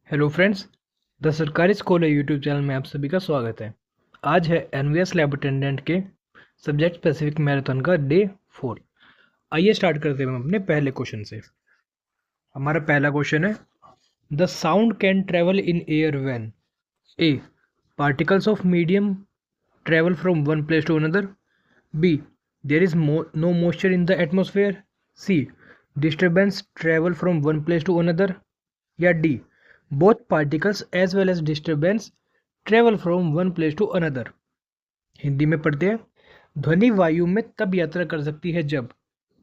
Hello friends, the सरकारी school है YouTube channel में आप सभी का स्वागत है। आज है एनवीएस लैब अटेंडेंट के सब्जेक्ट स्पेसिफिक मैराथन का डे 4। आइए स्टार्ट करते हैं हम अपने पहले क्वेश्चन से। हमारा पहला क्वेश्चन है, the sound can travel in air when a particles of medium travel from one place to another, B there is no moisture in the atmosphere, C disturbance travel from one place to another, या D both particles as well as disturbance travel from one place to another। Hindi में पढ़ते हैं, ध्वनि वायु में तब यात्रा कर सकती है जब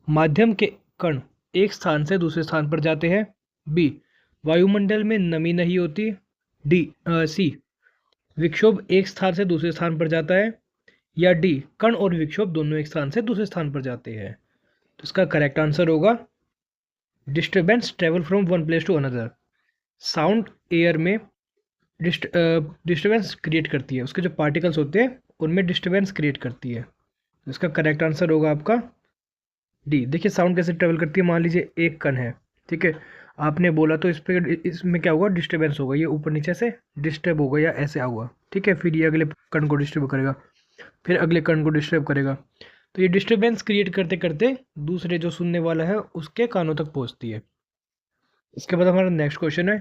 माध्यम के कण एक स्थान से दूसरे स्थान पर जाते हैं, बी वायुमंडल में नमी नहीं होती, सी विक्षोभ एक स्थान से दूसरे स्थान पर जाता है, या डी कण और विक्षोभ दोनों एक स्थान से दूसरे स्थान पर जाते हैं। तो इसका करेक्ट आंसर होगा disturbance travel from one place to another. Sound air में डिस्टर्बेंस क्रिएट करती है, उसके जो पार्टिकल्स होते हैं उनमें डिस्टर्बेंस क्रिएट करती है। तो इसका करेक्ट आंसर होगा आपका डी। देखिए साउंड कैसे ट्रेवल करती है, मान लीजिए एक कण है, ठीक है, आपने बोला तो इसमें क्या होगा, डिस्टर्बेंस होगा, ये ऊपर नीचे से डिस्टर्ब होगा या ऐसे आऊगा, ठीक है, फिर ये अगले कण को डिस्टर्ब करेगा, फिर अगले कण को डिस्टर्ब करेगा। तो ये डिस्टर्बेंस क्रिएट करते करते दूसरे जो सुनने वाला है उसके कानों तक पहुँचती है। इसके बाद हमारा नेक्स्ट क्वेश्चन है,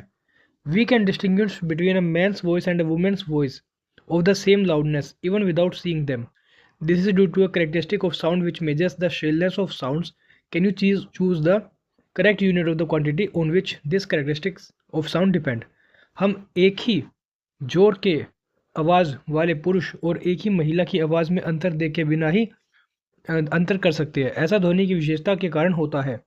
we can distinguish between a man's voice and a women's voice of the same loudness even without seeing them. This is due to a characteristic of sound which measures the shrillness of sounds. Can you choose the correct unit of the quantity on which this characteristics of sound depend? हम एक ही जोर के आवाज़ वाले पुरुष और एक ही महिला की आवाज़ में अंतर देखे बिना ही अंतर कर सकते हैं। ऐसा ध्वनि की विशेषता के कारण होता है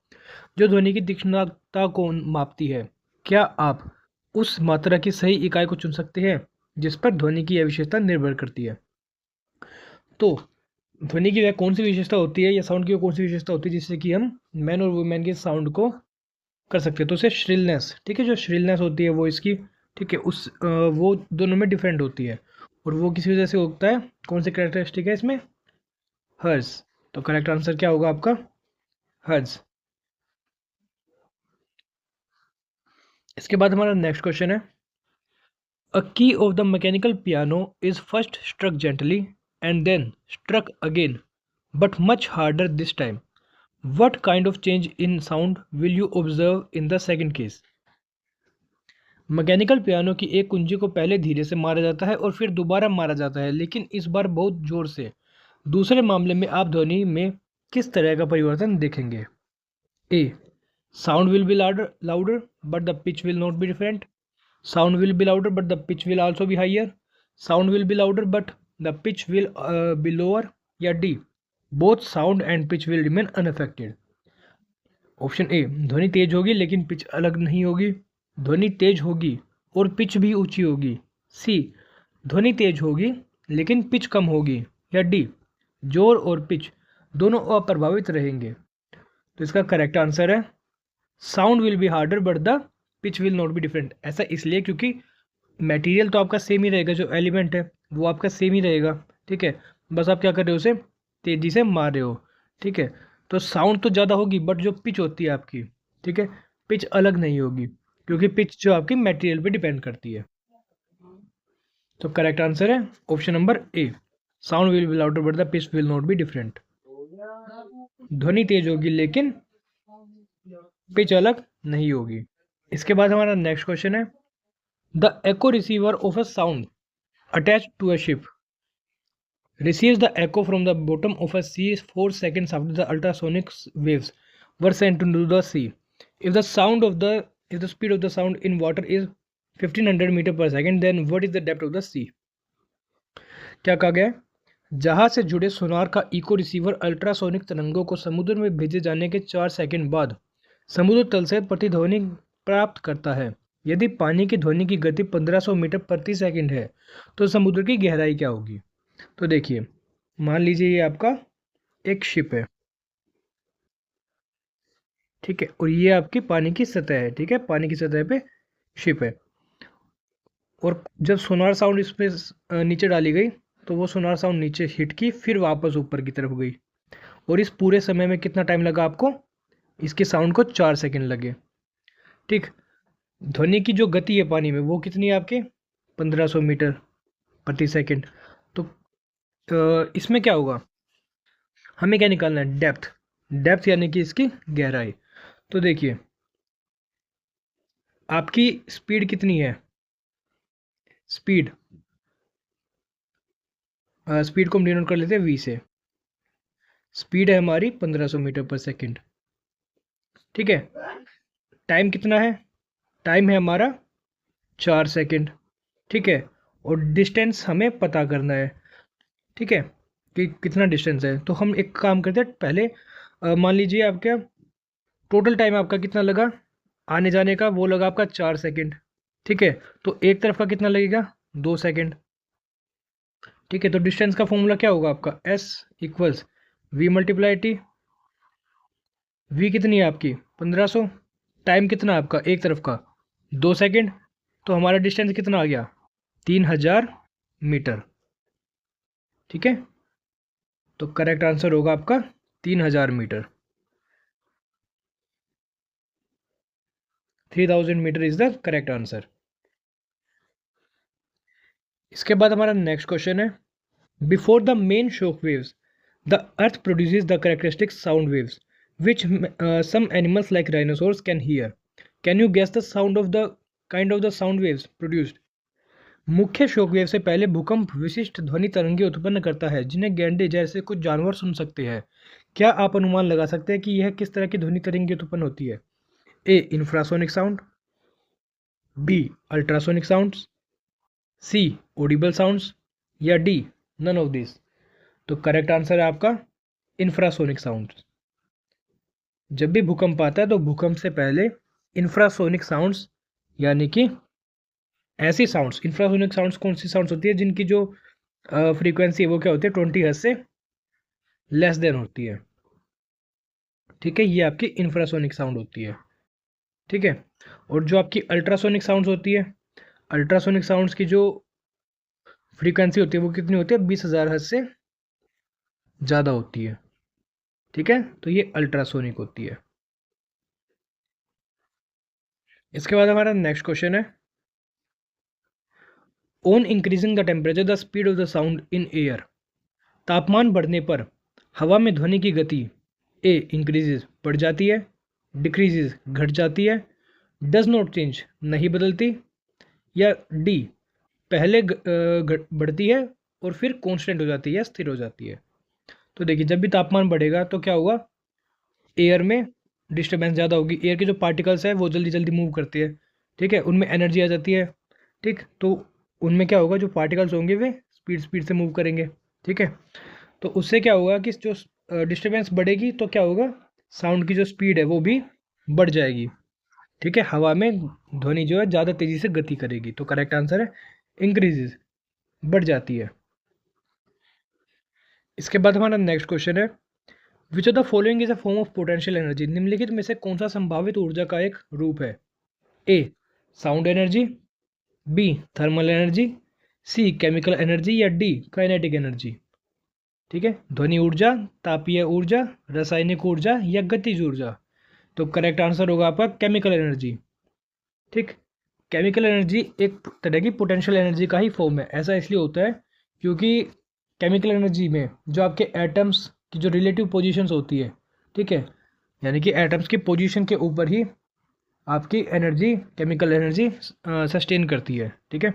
जो ध्वनि की तीक्ष्णता को मापती है। क्या आप उस मात्रा की सही इकाई को चुन सकते हैं जिस पर ध्वनि की यह विशेषता निर्भर करती है? तो ध्वनि की वह कौन सी विशेषता होती है या साउंड की कौन सी विशेषता होती है जिससे कि हम मैन और वुमेन के साउंड को कर सकते हैं? तो उसे श्रिलनेस, ठीक है, जो श्रिलनेस होती है वो इसकी, ठीक है, वो दोनों में डिफरेंट होती है और वो किसी वजह से होता है, कौन सी कैरेक्टरिस्टिक है इसमें? हर्ज। तो करेक्ट आंसर क्या होगा आपका? हर्ज। इसके बाद हमारा नेक्स्ट क्वेश्चन है, A key of the mechanical piano is first struck gently and then struck again, but much harder this time. What kind of change in sound will you observe in the second case? Mechanical piano की एक कुंजी को पहले धीरे से मारा जाता है और फिर दोबारा मारा जाता है, लेकिन इस बार बहुत जोर से। दूसरे मामले में आप ध्वनि में किस तरह का परिवर्तन देखेंगे? A sound will be louder but the pitch will not be different. Sound will be louder but the pitch will also be higher. Sound will be louder but the pitch will be lower. या D both sound and pitch will remain unaffected. Option A ध्वनि तेज होगी लेकिन pitch अलग नहीं होगी, ध्वनि तेज होगी और पिच भी ऊंची होगी, सी ध्वनि तेज होगी लेकिन पिच कम होगी, या डी जोर और पिच दोनों अप्रभावित रहेंगे। तो इसका करेक्ट आंसर है sound will be harder but the pitch will not be different. ऐसा इसलिए क्योंकि मटेरियल तो आपका सेम ही रहेगा, जो एलिमेंट है वो आपका सेम ही रहेगा, ठीक है, बस आप क्या कर रहे हो, उसे तेज़ी से मार रहे हो, ठीक है। तो साउंड तो ज़्यादा होगी बट जो पिच होती है आपकी, ठीक है, पिच अलग नहीं होगी क्योंकि पिच जो आपकी मटेरियल पे डिपेंड करती है। तो करेक्ट आंसर है option number A, sound will be louder but the pitch will not be different. ध्वनि तेज होगी लेकिन पिच अलग नहीं होगी। इसके बाद हमारा नेक्स्ट क्वेश्चन है, the echo receiver of a sound attached to a ship receives the echo from the bottom of a sea 4 seconds after the ultrasonic waves were sent into the sea. If the speed of the sound in water is 1500 metre per second, then what is the depth of the sea? क्या कहा गया है? जहाज से जुड़े सोनार का eco receiver ultrasonic तरंगों को समुद्र में भेजे जाने के 4 सेकंड बाद समुद्र तल से प्रतिध्वनि प्राप्त करता है। यदि पानी की ध्वनि की गति 1500 मीटर प्रति सेकंड है तो समुद्र की गहराई क्या होगी? तो देखिए, मान लीजिए ये आपका एक शिप है, ठीक है, और ये आपकी पानी की सतह है, ठीक है, पानी की सतह पे शिप है, और जब सोनार साउंड इस पे नीचे डाली गई तो वो सोनार साउंड नीचे हिट की, फिर वापस ऊपर की तरफ गई, और इस पूरे समय में कितना टाइम लगा आपको? इसके साउंड को 4 सेकंड लगे, ठीक। ध्वनि की जो गति है पानी में वो कितनी है आपके 1500 मीटर प्रति सेकंड। तो इसमें क्या होगा, हमें क्या निकालना है, डेप्थ। डेप्थ यानी कि इसकी गहराई। तो देखिए आपकी स्पीड कितनी है, स्पीड स्पीड को हम डिनोट कर लेते हैं वी से। स्पीड है हमारी 1500 मीटर पर सेकंड। ठीक है। टाइम कितना है, टाइम है हमारा 4 सेकंड। ठीक है। और डिस्टेंस हमें पता करना है। ठीक है, कि कितना डिस्टेंस है। तो हम एक काम करते हैं पहले, मान लीजिए आपका टोटल टाइम आपका कितना लगा आने जाने का, वो लगा आपका 4 सेकंड। ठीक है। तो एक तरफ का कितना लगेगा, 2 सेकंड। ठीक है। तो डिस्टेंस का फॉर्मूला क्या होगा आपका, S equals V multiply T. V कितनी है आपकी 1500, टाइम कितना है आपका एक तरफ का 2 सेकंड। तो हमारा डिस्टेंस कितना आ गया 3000 मीटर। ठीक है। तो करेक्ट आंसर होगा आपका 3000 metre. 3000 metre is the correct answer. इसके बाद हमारा नेक्स्ट क्वेश्चन है, before the main shock waves the earth produces the characteristic sound waves which some animals like rhinoceros can hear. Can you guess the sound of the kind of the sound waves produced? मुख्य shock wave से पहले भूकंप विशिष्ट ध्वनि तरंगें उत्पन्न करता है जिन्हें गैंडे जैसे कुछ जानवर सुन सकते हैं। क्या आप अनुमान लगा सकते हैं कि यह किस तरह की ध्वनि तरंगें उत्पन्न होती है? A infrasonic sound, B ultrasonic sounds, C audible sounds, या डी नन ऑफ दिस। तो करेक्ट आंसर है आपका इंफ्रासोनिक साउंड्स। जब भी भूकंप आता है तो भूकंप से पहले इंफ्रासोनिक साउंड्स यानी कि ऐसी साउंड्स, इंफ्रासोनिक साउंड्स कौन सी साउंड्स होती है जिनकी जो फ्रीक्वेंसी है वो क्या होती है 20 हर्ट्ज से लेस देन होती है। ठीक है, ये आपकी इंफ्रासोनिक साउंड होती है। ठीक है। और जो आपकी अल्ट्रासोनिक साउंड्स होती है, अल्ट्रासोनिक साउंड्स की जो फ्रीक्वेंसी होती है वो कितनी होती है 20,000 हर्ट्ज से ज़्यादा होती है। ठीक है। तो ये अल्ट्रासोनिक होती है। इसके बाद हमारा नेक्स्ट क्वेश्चन है, on increasing the temperature the speed of the sound in air. तापमान बढ़ने पर हवा में ध्वनि की गति ए इंक्रीजेज बढ़ जाती है, डिक्रीजेज घट जाती है, डज नॉट चेंज नहीं बदलती, या डी पहले बढ़ती है और फिर कांस्टेंट हो जाती है, स्थिर हो जाती है। तो देखिए जब भी तापमान बढ़ेगा तो क्या होगा, एयर में डिस्टर्बेंस ज़्यादा होगी, एयर के जो पार्टिकल्स है वो जल्दी जल्दी मूव करती है। ठीक है, उनमें एनर्जी आ जाती है। ठीक, तो उनमें क्या होगा, जो पार्टिकल्स होंगे वे स्पीड स्पीड से मूव करेंगे। ठीक है। तो उससे क्या होगा कि जो डिस्टर्बेंस बढ़ेगी तो क्या होगा, साउंड की जो स्पीड है वो भी बढ़ जाएगी। ठीक है, हवा में ध्वनि जो है ज़्यादा तेज़ी से गति करेगी। तो करेक्ट आंसर है इंक्रीजेज, बढ़ जाती है। इसके बाद हमारा नेक्स्ट क्वेश्चन है, which of the following is a form of potential energy. निम्नलिखित में से कौन सा संभावित ऊर्जा का एक रूप है? A sound energy, B thermal energy, C chemical energy, या डी काइनेटिक एनर्जी। ठीक है, ध्वनि ऊर्जा, तापीय ऊर्जा, रासायनिक ऊर्जा, या गतिज ऊर्जा। तो करेक्ट आंसर होगा आपका केमिकल एनर्जी। ठीक, केमिकल एनर्जी एक तरह की पोटेंशियल एनर्जी का ही फॉर्म है। ऐसा इसलिए होता है क्योंकि केमिकल एनर्जी में जो आपके एटम्स की जो रिलेटिव पोजीशंस होती है, ठीक है, यानी कि एटम्स की पोजीशन के ऊपर ही आपकी एनर्जी, केमिकल एनर्जी सस्टेन करती है। ठीक है,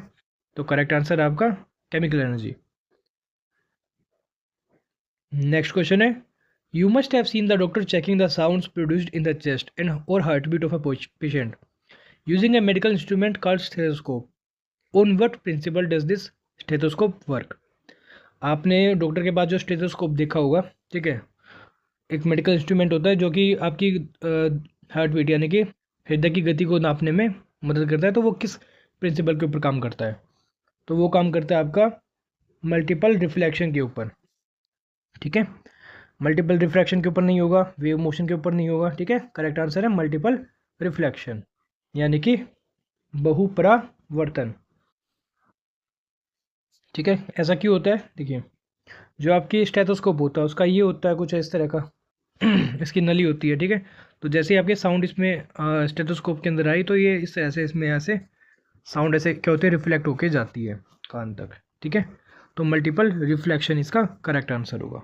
तो करेक्ट आंसर आपका केमिकल एनर्जी। नेक्स्ट क्वेश्चन है, you must have seen the doctor checking the sounds produced in the chest and और heart beat of a patient using a medical instrument called stethoscope. On what principle does this stethoscope work. आपने doctor के पास जो stethoscope देखा होगा, ठीक है, एक मेडिकल इंस्ट्रूमेंट होता है जो कि आपकी हार्ट बीट यानी कि हृदय की गति को नापने में मदद करता है। तो वो किस प्रिंसिपल के ऊपर काम करता है? तो वो काम करता है आपका मल्टीपल रिफ्लेक्शन के ऊपर। ठीक है, मल्टीपल रिफ्रैक्शन के ऊपर नहीं होगा, वेव मोशन के ऊपर नहीं होगा। ठीक है, करेक्ट आंसर है मल्टीपल रिफ्लेक्शन यानी कि बहुपरावर्तन। ठीक है, ऐसा क्यों होता है? देखिए, जो आपकी स्टेथोस्कोप होता है उसका ये होता है कुछ इस तरह का इसकी नली होती है। ठीक है, तो जैसे ही आपके साउंड इसमें स्टेथोस्कोप के अंदर आई तो ये इस ऐसे इसमें ऐसे साउंड ऐसे क्या होते हैं रिफ्लेक्ट होके जाती है कान तक, ठीक है। तो मल्टीपल रिफ्लेक्शन इसका करेक्ट आंसर होगा।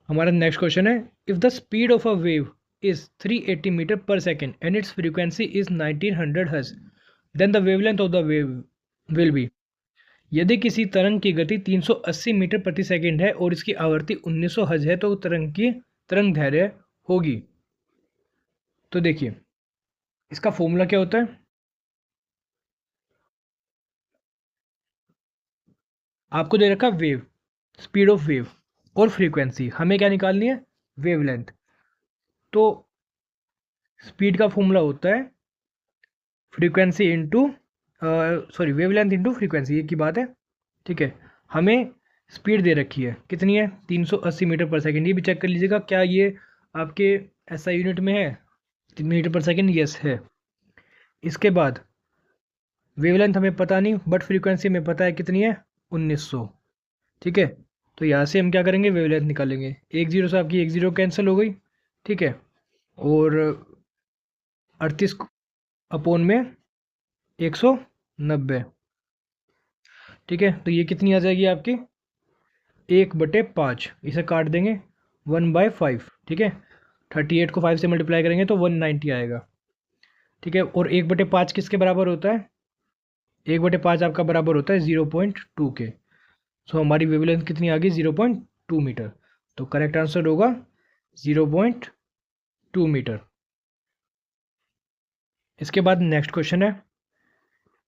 हमारा नेक्स्ट क्वेश्चन है, if the speed of a wave is 380 metre per second and its frequency is 1900 hertz, then the wavelength of the wave will be. यदि किसी तरंग की गति 380 मीटर प्रति सेकंड है और इसकी आवृत्ति 1900 हर्ट्ज है तो तरंग दैर्घ्य होगी। तो देखिए इसका फॉर्मूला क्या होता है, आपको दे रखा वेव, स्पीड ऑफ वेव और फ्रीक्वेंसी, हमें क्या निकालनी है, वेवलेंथ। तो स्पीड का फॉर्मूला होता है frequency into sorry wavelength into frequency, ये की बात है, ठीक है। हमें स्पीड दे रखी है कितनी है, 380 मीटर पर सेकंड। ये भी चेक कर लीजिएगा क्या ये आपके ऐसा यूनिट में है, मीटर पर सेकंड, यस है। इसके बाद वेवलेंथ हमें पता नहीं बट फ्रीक्वेंसी हमें पता है कितनी है, 1900, ठीक है। तो यहाँ से हम क्या करेंगे, वेवलेंथ निकालेंगे, एक जीरो से आपकी एक जीरो कैंसिल हो गई, ठीक है। और 38 अपॉन में 190, ठीक है। तो ये कितनी आ जाएगी आपकी, 1/5, इसे काट देंगे 1/5, ठीक है। 38 को 5 से मल्टीप्लाई करेंगे तो 190 आएगा, ठीक है। और 1/5 किसके बराबर होता है, 1/5 आपका बराबर होता है 0.2 के। सो हमारी वेवलेंथ कितनी आ गई, 0.2 मीटर। तो करेक्ट आंसर होगा 0.2 मीटर। इसके बाद नेक्स्ट क्वेश्चन है,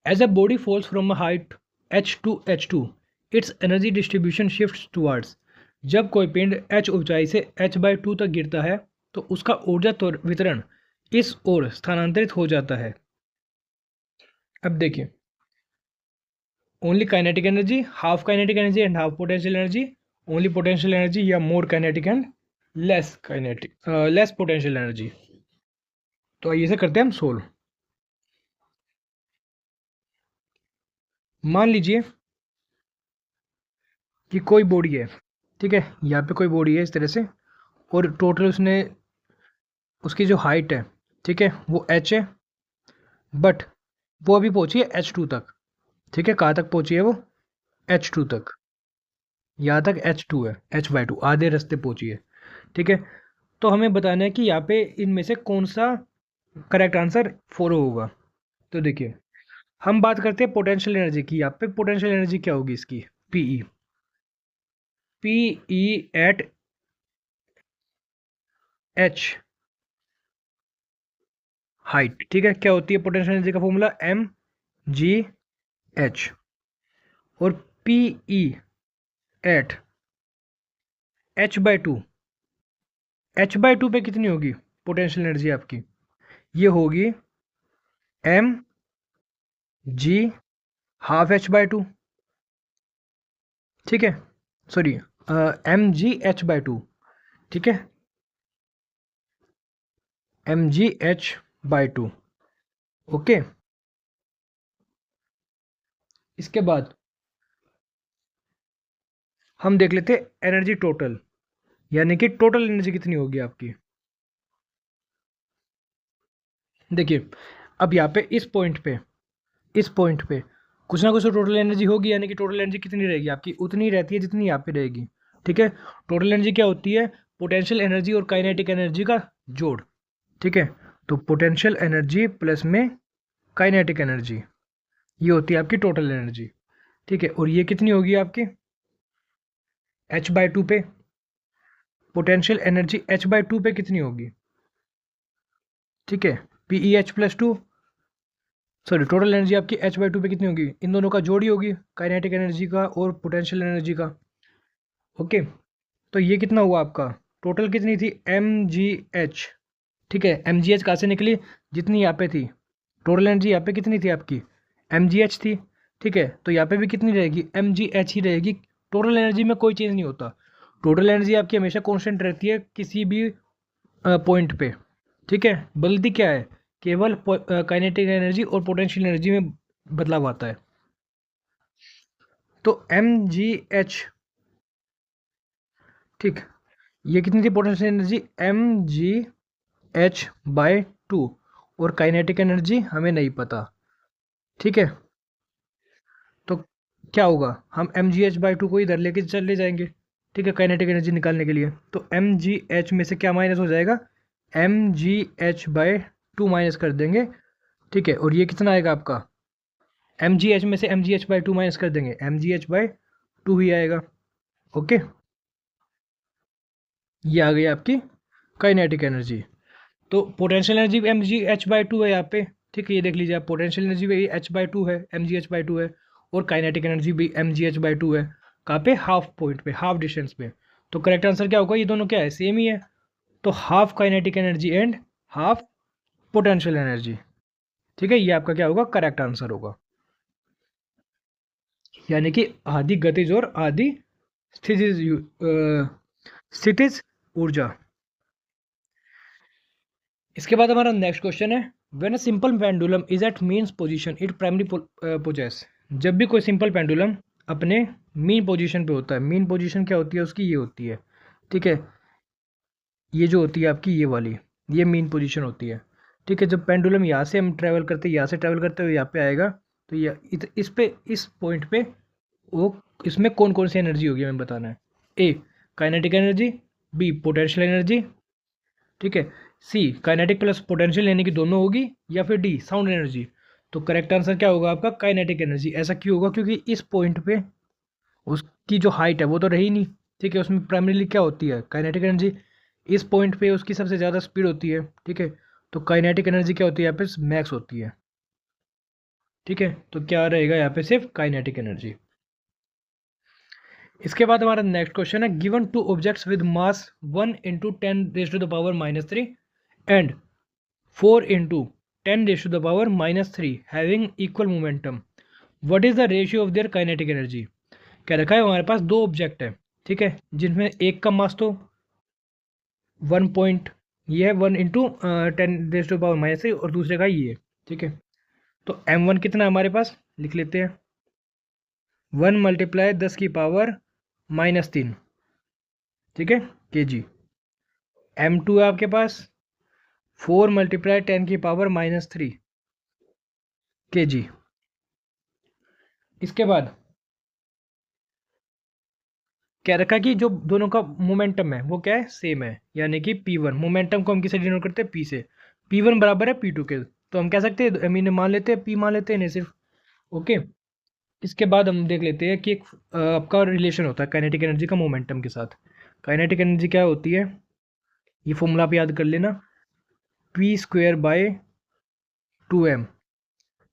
as a body falls from a height h to h2 its energy distribution shifts towards. जब कोई पिंड h ऊंचाई से h/2 तक गिरता है तो उसका ऊर्जा वितरण इस ओर स्थानांतरित हो जाता है। अब देखिए, only kinetic energy, half kinetic energy and half potential energy, only potential energy, या more kinetic and less potential energy. तो आइए से करते हैं हम सोल्व। मान लीजिए कि कोई बॉडी है, ठीक है, यहाँ पे कोई बॉडी है इस तरह से, और टोटल उसकी जो हाइट है, ठीक है, वो h है, बट वो अभी पहुंची है h2 तक, ठीक है। कहाँ तक पहुंची है वो, h2 तक, यहाँ तक h2 है, h/2 आधे रास्ते पहुंची है, ठीक है। तो हमें बताना है कि यहाँ पे इनमें से कौन सा करेक्ट आंसर फॉलो होगा। तो देखिए हम बात करते हैं पोटेंशियल एनर्जी की, यहाँ पे पोटेंशियल एनर्जी क्या होगी इसकी, PE, PE at H height, ठीक है। क्या होती है पोटेंशियल एनर्जी का फॉर्मूला, mgh, और पीई एट h/2, h/2 पे कितनी होगी पोटेंशियल एनर्जी आपकी, ये होगी एम जी हाफ h/2, ठीक है, सॉरी mgh/2, ठीक है, mgh/2, ओके। इसके बाद हम देख लेते हैं एनर्जी टोटल, यानी कि टोटल एनर्जी कितनी होगी आपकी। देखिए अब यहाँ पे इस पॉइंट पे कुछ ना कुछ तो टोटल एनर्जी होगी, यानी कि टोटल एनर्जी कितनी रहेगी आपकी, उतनी रहती है जितनी यहाँ पे रहेगी, ठीक है। टोटल एनर्जी क्या होती है, पोटेंशियल एनर्जी और काइनेटिक एनर्जी का जोड़, ठीक है। तो पोटेंशियल एनर्जी प्लस में काइनेटिक एनर्जी, ये होती है आपकी टोटल एनर्जी, ठीक है। और ये कितनी होगी आपकी, h/2 पे पोटेंशियल एनर्जी h/2 पे कितनी होगी, ठीक है, PEH+2, सॉरी टोटल एनर्जी आपकी h/2 पे कितनी होगी, इन दोनों का जोड़ ही होगी, काइनेटिक एनर्जी का और पोटेंशियल एनर्जी का, ओके। तो ये कितना हुआ आपका, टोटल कितनी थी, mgh, ठीक है। mgh कहाँ से निकली, जितनी यहाँ पे थी टोटल एनर्जी, यहाँ पे कितनी थी आपकी, mgh थी, ठीक है। तो यहाँ पे भी कितनी रहेगी, mgh ही रहेगी। टोटल एनर्जी में कोई चेंज नहीं होता, टोटल एनर्जी आपकी हमेशा कांस्टेंट रहती है किसी भी पॉइंट पे, ठीक है। बल्कि क्या है, केवल काइनेटिक एनर्जी और पोटेंशियल एनर्जी में बदलाव आता है। तो mgh, ठीक, ये कितनी थी पोटेंशियल एनर्जी, mgh/2, और काइनेटिक एनर्जी हमें नहीं पता। ठीक है, तो क्या होगा, हम mgh/2 को इधर लेके चले जाएंगे। ठीक है, काइनेटिक एनर्जी निकालने के लिए, तो mgh में से क्या माइनस हो जाएगा, mgh/2 माइनस कर देंगे। ठीक है, और ये कितना आएगा आपका, mgh में से mgh/2 माइनस कर देंगे, mgh/2 ही आएगा। ओके, ये आ गई आपकी काइनेटिक एनर्जी। तो पोटेंशियल एनर्जी mgh/2 है यहाँ पे। ठीक है, ये देख लीजिए आप, पोटेंशियल एनर्जी भी h/2 है, mgh/2 है, और काइनेटिक एनर्जी भी mgh/2 है। कहाँ पे, हाफ पॉइंट पे, हाफ डिस्टेंस पे। तो करेक्ट आंसर क्या होगा, ये दोनों क्या है, सेम ही है। तो half kinetic energy and half potential energy. ठीक है, ये आपका क्या होगा, करेक्ट आंसर होगा। यानी कि आधी गतिज और आधी स्थितिज स्थितिज ऊर्जा। इसके बाद हमारा नेक्स्ट क्वेश्चन है, when a simple pendulum is at means position it primary poses. जब भी कोई सिंपल पेंडुलम अपने मीन पोजीशन पे होता है, मीन पोजीशन क्या होती है उसकी, ये होती है। ठीक है, ये जो होती है आपकी ये वाली, ये मीन पोजीशन होती है। ठीक है, जब पेंडुलम यहाँ से हम ट्रैवल करते हैं, यहाँ से ट्रैवल करते हुए यहाँ पे आएगा, तो ये इस पे, इस पॉइंट पे वो, इसमें कौन कौन सी एनर्जी होगी हमें बताना है। A kinetic energy, B potential energy, ठीक है, सी काइनेटिक प्लस पोटेंशियल यानी कि दोनों होगी, या फिर डी साउंड एनर्जी। तो करेक्ट आंसर क्या होगा आपका, काइनेटिक एनर्जी। ऐसा क्यों होगा, क्योंकि इस पॉइंट पे उसकी जो हाइट है वो तो रही नहीं। ठीक है, उसमें प्राइमरीली क्या होती है, काइनेटिक एनर्जी। इस पॉइंट पे उसकी सबसे ज़्यादा स्पीड होती है। ठीक है, तो काइनेटिक एनर्जी क्या होती है यहाँ पे, मैक्स होती है। ठीक है, तो क्या रहेगा यहाँ पे, सिर्फ काइनेटिक एनर्जी। इसके बाद हमारा नेक्स्ट क्वेश्चन है, given two objects with mass 1 × 10⁻³ and 4 × 10⁻³ having equal momentum, what is the ratio of their kinetic energy. क्या रखा है, हमारे पास दो ऑब्जेक्ट है। ठीक है, जिनमें एक का मास तो 1 पॉइंट, ये है 1 × 10⁻³ और दूसरे का ये है। ठीक है, तो m1 कितना है हमारे पास, लिख लेते हैं, 1 × 10⁻³ ठीक है, kg। m2 है आपके पास 4 × 10⁻³ kg। इसके बाद क्या रखा कि जो दोनों का मोमेंटम है वो क्या है, सेम है, यानी कि P1। मोमेंटम को हम किसे डिनोट करते हैं, P से। P1 बराबर है P2 के, तो हम कह सकते हैं, हम मान लेते हैं P मान लेते हैं इन्हें सिर्फ। ओके, इसके बाद हम देख लेते हैं कि एक आपका रिलेशन होता है काइनेटिक एनर्जी का मोमेंटम के साथ। काइनेटिक एनर्जी क्या होती है, ये फॉर्मूला आप याद कर लेना, P²/2m।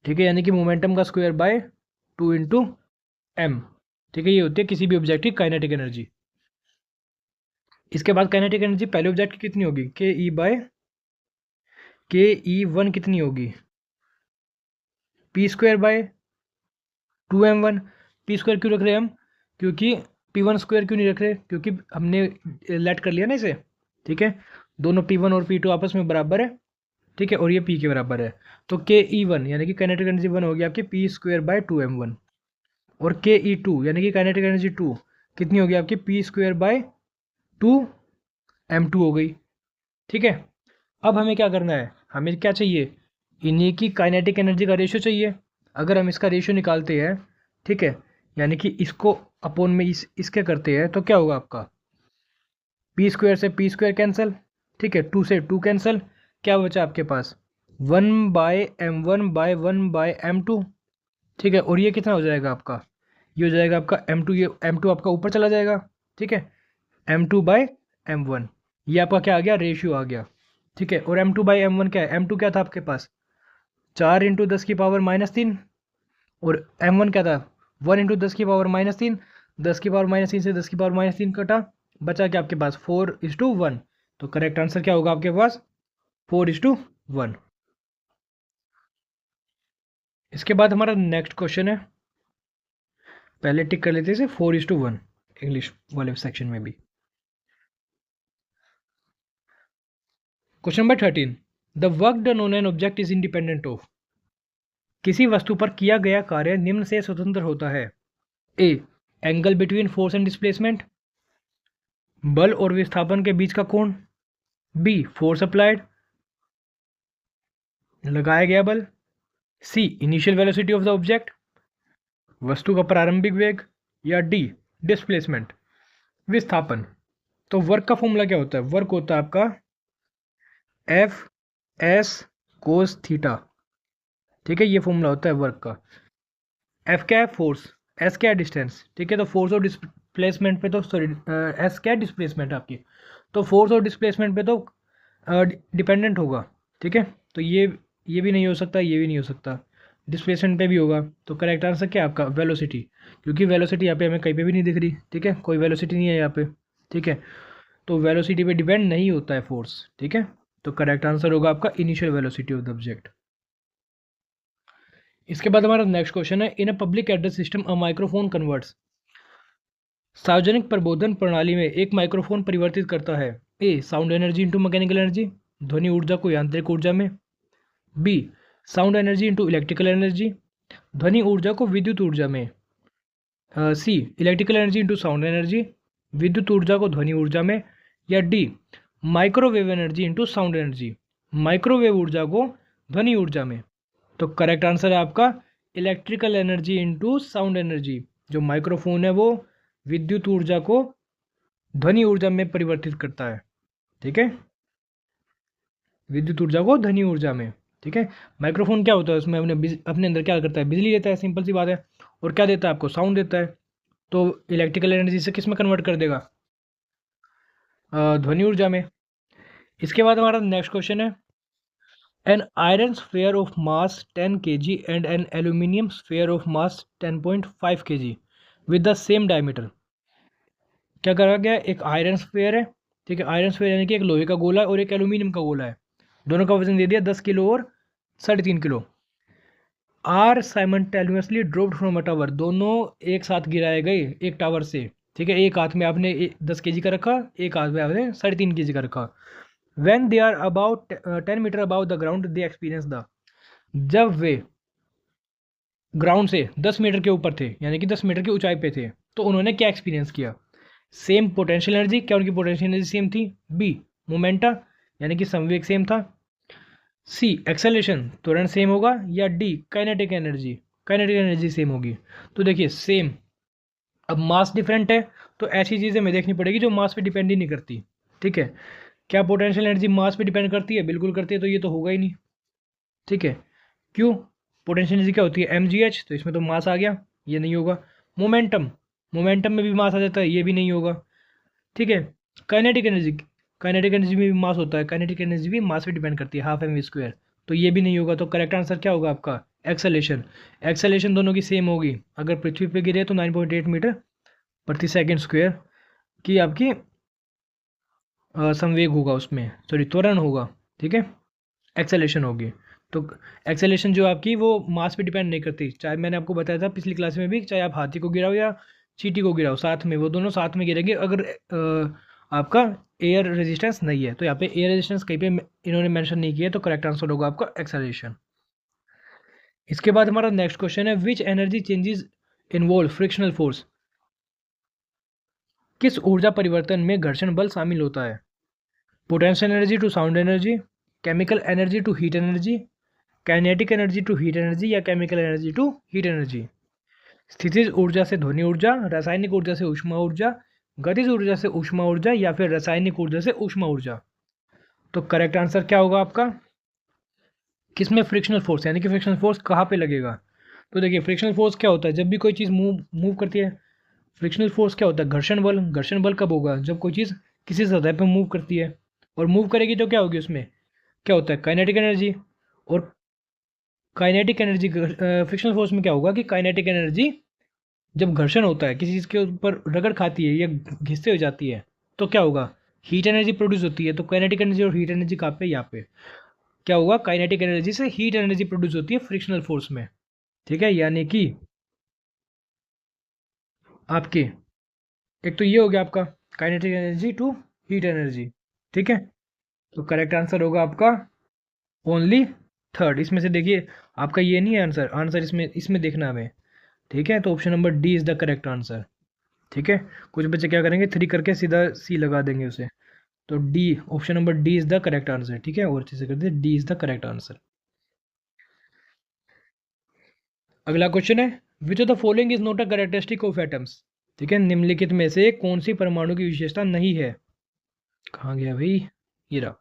ठीक है, यानी कि मोमेंटम का स्क्वायर बाय 2 × m। ठीक है, ये होती है किसी भी ऑब्जेक्ट की काइनेटिक एनर्जी। इसके बाद काइनेटिक एनर्जी पहले ऑब्जेक्ट की कितनी होगी, ke/ke1 कितनी होगी, P²/2m1। P² क्यों रख रहे हैं हम, क्योंकि P1² क्यों नहीं रख रहे, क्योंकि हमने लेट कर लिया ना इसे। ठीक है, दोनों P1 और P2 आपस में बराबर है। ठीक है, और ये P के बराबर है, तो ke1 यानी कि काइनेटिक एनर्जी 1 होगी आपकी P²/2m1, और ke2 यानी कि काइनेटिक एनर्जी 2 कितनी होगी आपकी P²/2m2 हो गई। ठीक है, अब हमें क्या करना है, हमें क्या चाहिए, इन्हीं की काइनेटिक एनर्जी का रेशियो चाहिए। अगर हम इसका रेशियो निकालते हैं, ठीक है, यानी कि इसको अपॉन में इसके करते हैं, तो क्या होगा आपका, P² से P² कैंसिल, ठीक है, 2 से 2 कैंसिल, क्या बचा आपके पास 1/m1/1/m2। ठीक है, और ये कितना हो जाएगा आपका, ये हो जाएगा आपका m2, ये m2 आपका ऊपर चला जाएगा। ठीक है, m2/m1, ये आपका क्या आ गया, रेशियो आ गया। ठीक है, और m2/m1 क्या है, m2 क्या था आपके पास 4 × 10⁻³ और m1 क्या था 1 × 10⁻³। 10⁻³ से 10⁻³ कटा, बचा क्या आपके पास 4:1। तो करेक्ट आंसर क्या होगा आपके पास 4:1। इसके बाद हमारा नेक्स्ट क्वेश्चन है, पहले टिक कर लेते हैं 4:1 इंग्लिश वाले सेक्शन में भी। Question number 13, the work done on an object is independent of. किसी वस्तु पर किया गया कार्य निम्न से स्वतंत्र होता है, A angle between force and displacement, बल और विस्थापन के बीच का कोण। बी, फोर्स अप्लाइड, लगाया गया बल। C, initial velocity of the object, वस्तु का प्रारंभिक वेग। या डी, डिस्प्लेसमेंट, विस्थापन। तो वर्क का फॉर्मूला क्या होता है? वर्क होता है आपका एफ एस कोस थीटा। ठीक है, ये फॉर्मूला होता है वर्क का। एफ क्या है? फोर्स। एस क्या है? डिस्टेंस। ठीक है, तो फोर्स और डिस्प्लेसमेंट पे तो सॉरी, एस क्या है? डिस्प्लेसमेंट आपकी। तो फोर्स और डिस्प्लेसमेंट पे तो डिपेंडेंट होगा। ठीक है, तो ये भी नहीं हो सकता, ये भी नहीं हो सकता, डिस्प्लेसमेंट पे भी होगा। तो करेक्ट आंसर क्या है आपका? वेलोसिटी, क्योंकि वेलोसिटी यहाँ पे हमें कहीं पे भी नहीं दिख रही। ठीक है, कोई वेलोसिटी नहीं है यहाँ पे। ठीक है, तो वेलोसिटी पे डिपेंड नहीं होता है फोर्स। ठीक है, तो करेक्ट आंसर होगा आपका initial velocity of the object. इसके बाद हमारा नेक्स्ट क्वेश्चन है, in a public address system a microphone converts. सार्वजनिक प्रबोधन प्रणाली में एक माइक्रोफोन परिवर्तित करता है। A, sound energy into mechanical energy, ध्वनि ऊर्जा को यांत्रिक ऊर्जा में। B, sound energy into electrical energy, ध्वनि ऊर्जा को विद्युत ऊर्जा में। C, electrical energy into sound energy, विद्युत ऊर्जा को ध्वनि ऊर्जा में। या D, microwave energy into sound energy, microwave ऊर्जा को ध्वनि ऊर्जा में। तो करेक्ट आंसर है आपका electrical energy into sound energy. जो माइक्रोफोन है वो विद्युत ऊर्जा को ध्वनि ऊर्जा में परिवर्तित करता है। ठीक है, विद्युत ऊर्जा को ध्वनि ऊर्जा में। ठीक है, माइक्रोफोन क्या होता है? उसमें अपने अंदर क्या करता है? बिजली लेता है, सिंपल सी बात है। और क्या देता है आपको? साउंड देता है। तो इलेक्ट्रिकल एनर्जी से किस में कन्वर्ट कर देगा? ध्वनि ऊर्जा में। इसके बाद हमारा नेक्स्ट क्वेश्चन है, an iron sphere of mass 10 kg and an aluminium sphere of mass 10.5 kg with the same diameter. क्या करा गया? एक आयरन स्फेयर है। ठीक है, आयरन स्फेयर यानी कि एक लोहे का गोला है और एक एल्यूमिनियम का गोला है। दोनों का वजन दे दिया 10 किलो और 3.5 किलो। Are simultaneously dropped from a tower, दोनों एक साथ गिराए गए एक टावर से। ठीक है, एक हाथ में आपने 10 kg का रखा, एक हाथ में आपने 3.5 kg का रखा। When they are about 10 metre above the ground they experience the, जब वे ग्राउंड से 10 मीटर के ऊपर थे, यानी कि 10 मीटर की ऊंचाई पे थे, तो उन्होंने क्या एक्सपीरियंस किया? सेम पोटेंशियल एनर्जी, क्या उनकी पोटेंशियल एनर्जी सेम थी? बी, मोमेंटा यानी कि संवेग सेम था। सी, एक्सेलेरेशन, त्वरण सेम होगा। या D, kinetic energy, kinetic energy same होगी। तो देखिए सेम, अब मास डिफरेंट है, तो ऐसी चीज़ें हमें देखनी पड़ेगी जो मास पे डिपेंड ही नहीं करती। ठीक है, क्या पोटेंशियल एनर्जी मास पे डिपेंड करती है? बिल्कुल करती है, तो ये तो होगा ही नहीं। ठीक है, क्यों? पोटेंशियल एनर्जी क्या होती है? mgh, तो इसमें तो मास आ गया, ये नहीं होगा। मोमेंटम, मोमेंटम में भी मास आ जाता है, ये भी नहीं होगा। ठीक है, काइनेटिक एनर्जी, काइनेटिक एनर्जी में भी मास होता है, काइनेटिक एनर्जी भी मास पे डिपेंड करती है, हाफ एम वी स्क्वायर, तो ये भी नहीं होगा। तो करेक्ट आंसर क्या होगा आपका? एक्सेलेरेशन। एक्सेलेरेशन दोनों की सेम होगी। अगर पृथ्वी पे गिरे तो 9.8 मीटर प्रति सेकेंड स्क्वायर की आपकी संवेग होगा, उसमें सॉरी त्वरण होगा। ठीक है, एक्सेलेरेशन होगी। तो एक्सेलेरेशन जो आपकी वो मास पे डिपेंड नहीं करती, चाहे मैंने आपको बताया था पिछली क्लास में भी, चाहे आप हाथी को गिराओ या चींटी को गिराओ, साथ में वो दोनों साथ में गिरेंगे अगर आपका एयर रेजिस्टेंस नहीं है। तो यहाँ पे एयर रेजिस्टेंस कहीं पे इन्होंने मेंशन नहीं किया, तो करेक्ट आंसर होगा आपका एक्सेलेरेशन। इसके बाद हमारा नेक्स्ट क्वेश्चन है, which energy changes involve frictional force. किस ऊर्जा परिवर्तन में घर्षण बल शामिल होता है? Potential energy to sound energy, chemical energy to heat energy, kinetic energy to heat energy, या chemical energy to heat energy. स्थितिज ऊर्जा से ध्वनि ऊर्जा, रासायनिक ऊर्जा से ऊष्मा ऊर्जा, गतिज ऊर्जा से ऊष्मा ऊर्जा, या फिर रासायनिक ऊर्जा से ऊष्मा ऊर्जा। तो करेक्ट आंसर क्या होगा आपका? किसमें फ्रिक्शनल फोर्स, यानी कि फ्रिक्शनल फोर्स कहाँ पे लगेगा? तो देखिए फ्रिक्शनल फोर्स क्या होता है? जब भी कोई चीज़ मूव करती है, फ्रिक्शनल फोर्स क्या होता है? घर्षण बल। घर्षण बल कब होगा? जब कोई चीज़ किसी सतह पर मूव करती है, और मूव करेगी तो क्या होगी? उसमें क्या होता है? Kinetic energy. और काइनेटिक एनर्जी, फ्रिक्शनल फोर्स में क्या होगा कि काइनेटिक एनर्जी जब घर्षण होता है, किसी चीज़ के ऊपर रगड़ खाती है या घिसते हो जाती है, तो क्या होगा? हीट एनर्जी प्रोड्यूस होती है। तो काइनेटिक एनर्जी और हीट एनर्जी कहाँ पे? यहाँ पे क्या होगा? काइनेटिक एनर्जी से हीट एनर्जी प्रोड्यूस होती है फ्रिक्शनल फोर्स में। ठीक है, यानी कि आपके एक तो ये हो गया आपका kinetic energy to heat energy. ठीक है, तो करेक्ट आंसर होगा आपका ओनली थर्ड। इसमें से देखिए आपका ये नहीं है आंसर, आंसर इसमें इसमें देखना हमें। ठीक है, तो option number D is the correct answer. ठीक है, कुछ बच्चे क्या करेंगे 3 करके सीधा सी लगा देंगे उसे। तो D, option number D is the correct answer. ठीक है, और अच्छे से करते, D is the correct answer. अगला क्वेश्चन है, which of the following is not a characteristic of atoms. ठीक है, निम्नलिखित में से कौन सी परमाणु की विशेषता नहीं है। कहाँ गया भाई, ये रहा।